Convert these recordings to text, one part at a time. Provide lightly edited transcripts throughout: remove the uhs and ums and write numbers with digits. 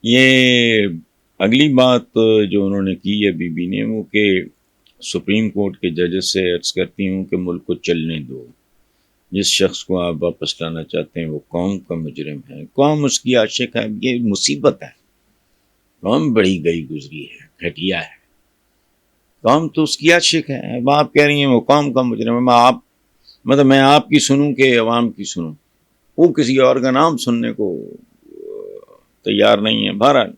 یہ اگلی بات جو انہوں نے کی ہے بی بی نے، وہ کہ سپریم کورٹ کے ججز سے عرض کرتی ہوں کہ ملک کو چلنے دو، جس شخص کو آپ واپس لانا چاہتے ہیں وہ قوم کا مجرم ہے، قوم اس کی عاشق ہے، یہ مصیبت ہے، قوم بڑی گئی گزری ہے، گھٹیا ہے، قوم تو اس کی عاشق ہے۔ اب آپ کہہ رہی ہیں وہ قوم کا مجرم ہے، میں آپ کی سنوں کہ عوام کی سنوں؟ وہ کسی اور کا نام سننے کو تیار نہیں ہے۔ بہرحال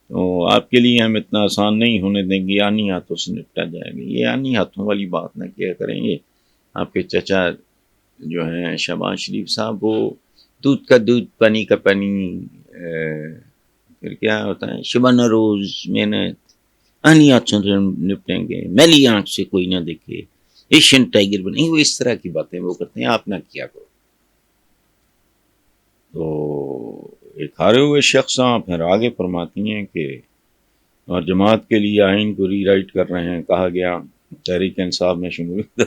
تو آپ کے لیے ہم اتنا آسان نہیں ہونے دیں گے، آنی ہاتھوں سے نپٹا جائے گا۔ یہ آنی ہاتھوں والی بات نہ کیا کریں گے۔ آپ کے چچا جو ہیں شہباز شریف صاحب، وہ دودھ کا دودھ پانی کا پانی، پھر کیا ہوتا ہے، شبانہ روز محنت، آنی ہاتھوں سے نپٹیں گے، میلی آنکھ سے کوئی نہ دیکھے، ایشین ٹائگر بنے، وہ اس طرح کی باتیں وہ کرتے ہیں، آپ نہ کیا کرو۔ تو ایک ہارے ہوئے شخص ہیں، پھر آگے فرماتی ہیں کہ اور جماعت کے لیے آئین کو ری رائٹ کر رہے ہیں، کہا گیا تحریک انصاف میں شمولیت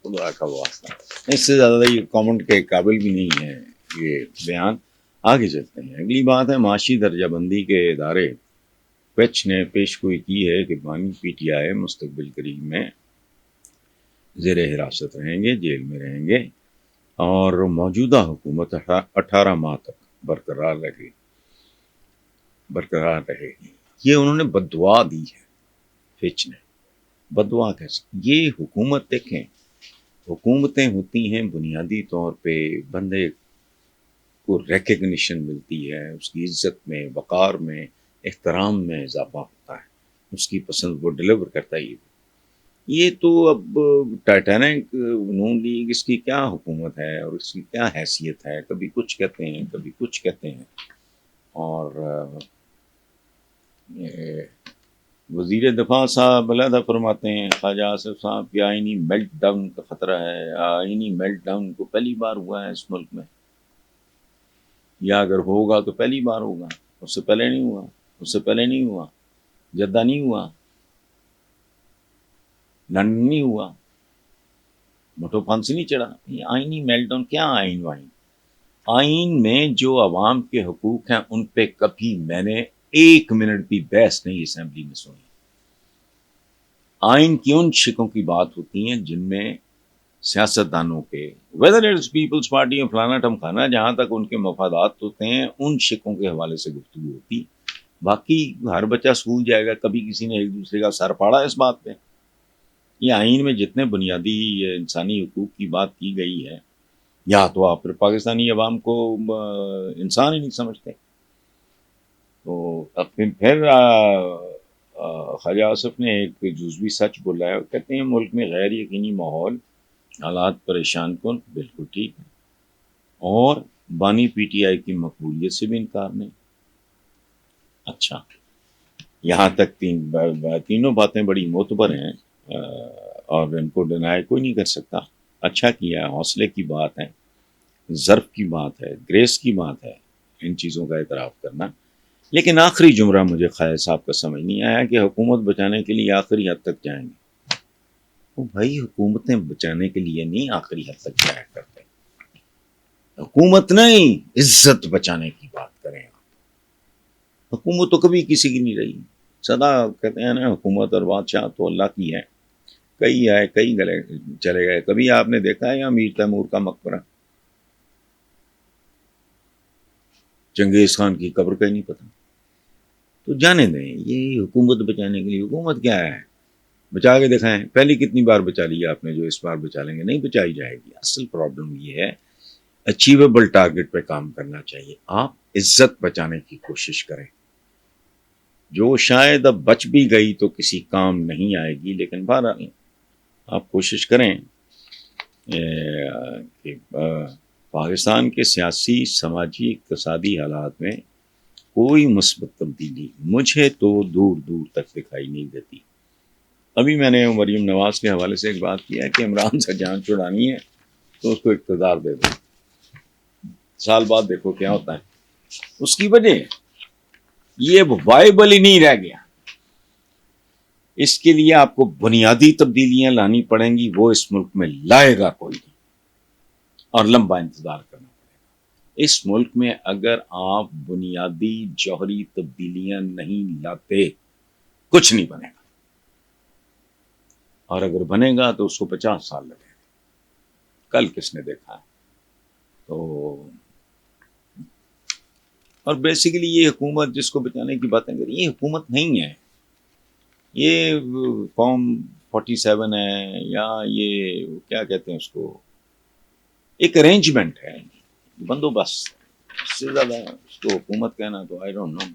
خدا کا واسطہ، اس سے زیادہ یہ کامنٹ کے قابل بھی نہیں ہے یہ بیان۔ آگے چلتے ہیں، اگلی بات ہے معاشی درجہ بندی کے ادارے۔ پیچ نے پیش گوئی کی ہے کہ بانی پی ٹی آئی مستقبل قریب میں زیر حراست رہیں گے، جیل میں رہیں گے، اور موجودہ حکومت 18 ماہ تک برقرار رہے گی۔ یہ انہوں نے بددعا دی ہے، فچ نے۔ بددعا کیسے؟ یہ حکومت دیکھیں، حکومتیں ہوتی ہیں بنیادی طور پہ بندے کو ریکگنیشن ملتی ہے، اس کی عزت میں، وقار میں، احترام میں اضافہ ہوتا ہے، اس کی پسند وہ ڈیلیور کرتا ہے۔ یہ تو اب ٹائٹینک نون لیگ، اس کی کیا حکومت ہے اور اس کی کیا حیثیت ہے، کبھی کچھ کہتے ہیں کبھی کچھ کہتے ہیں۔ اور وزیر دفاع صاحب علیحدہ فرماتے ہیں خواجہ آصف صاحب کہ آئینی میلٹ ڈاؤن کا خطرہ ہے۔ آئینی میلٹ ڈاؤن کو پہلی بار ہوا ہے اس ملک میں، یا اگر ہوگا تو پہلی بار ہوگا، اس سے پہلے نہیں ہوا، جدہ نہیں ہوا، لندن نہیں ہوا، مٹو پھانسی نہیں چڑھا۔ یہ آئینی میلٹ ڈاؤن کیا آئین میں جو عوام کے حقوق ہیں ان پہ کبھی میں نے ایک منٹ بھی بحث نہیں اسمبلی میں سنی۔ آئین کی ان شکوں کی بات ہوتی ہیں جن میں سیاستدانوں کے، ویدر اٹس پیپلز پارٹی اور فلانا ٹمکانا، جہاں تک ان کے مفادات ہوتے ہیں ان شکوں کے حوالے سے گفتگو ہوتی۔ باقی ہر بچہ اسکول جائے گا، کبھی کسی نے ایک دوسرے کا سر پاڑا اس بات پہ؟ یہ آئین میں جتنے بنیادی انسانی حقوق کی بات کی گئی ہے، یا تو آپ پھر پاکستانی عوام کو انسان ہی نہیں سمجھتے۔ تو پھر خواجہ آصف نے ایک جزوی سچ بولا ہے، کہتے ہیں ملک میں غیر یقینی ماحول، حالات پریشان کن، بالکل ٹھیک ہے، اور بانی پی ٹی آئی کی مقبولیت سے بھی انکار نہیں۔ اچھا، یہاں تک تینوں باتیں بڑی معتبر ہیں، اور ان کو ڈینائی کوئی نہیں کر سکتا۔ اچھا کیا، حوصلے کی بات ہے، ظرف کی بات ہے، گریس کی بات ہے ان چیزوں کا اعتراف کرنا۔ لیکن آخری جملہ مجھے خالد صاحب کا سمجھ نہیں آیا کہ حکومت بچانے کے لیے آخری حد تک جائیں گے۔ وہ بھائی حکومتیں بچانے کے لیے نہیں آخری حد تک جایا کرتے، حکومت نہیں، عزت بچانے کی بات کریں۔ حکومت تو کبھی کسی کی نہیں رہی، سدا کہتے ہیں نا حکومت اور بادشاہ تو اللہ کی ہے، کئی آئے کئی گلے چلے گئے۔ کبھی آپ نے دیکھا ہے یا امیر تیمور کا مقبرہ؟ چنگیز خان کی قبر کا ہی نہیں پتہ۔ تو جانے دیں، یہ حکومت بچانے کے لیے، حکومت کیا ہے؟ بچا کے دکھائیں، پہلی کتنی بار بچا لیا آپ نے جو اس بار بچا لیں گے؟ نہیں بچائی جائے گی۔ اصل پرابلم یہ ہے، اچیویبل ٹارگٹ پہ کام کرنا چاہیے۔ آپ عزت بچانے کی کوشش کریں، جو شاید اب بچ بھی گئی تو کسی کام نہیں آئے گی، لیکن بہرحال آپ کوشش کریں کہ پاکستان کے سیاسی، سماجی، اقتصادی حالات میں کوئی مثبت تبدیلی مجھے تو دور دور تک دکھائی نہیں دیتی۔ ابھی میں نے مریم نواز کے حوالے سے ایک بات کی ہے کہ عمران سے جان چھڑانی ہے تو اس کو اقتدار دے دو، سال بعد دیکھو کیا ہوتا ہے۔ اس کی وجہ یہ وائبل ہی نہیں رہ گیا، اس کے لیے آپ کو بنیادی تبدیلیاں لانی پڑیں گی، وہ اس ملک میں لائے گا کوئی نہیں، اور لمبا انتظار کرنا پڑے گا۔ اس ملک میں اگر آپ بنیادی جوہری تبدیلیاں نہیں لاتے کچھ نہیں بنے گا، اور اگر بنے گا تو اس کو 50 سال لگیں گے. کل کس نے دیکھا ہے؟ تو اور بیسیکلی یہ حکومت جس کو بچانے کی باتیں کر رہی، یہ حکومت نہیں ہے، یہ فارم 47 ہے، یا یہ کیا کہتے ہیں اس کو، ایک ارینجمنٹ ہے، بندوبست. اس سے زیادہ اس کو حکومت کہنا تو آئی ڈونٹ نو.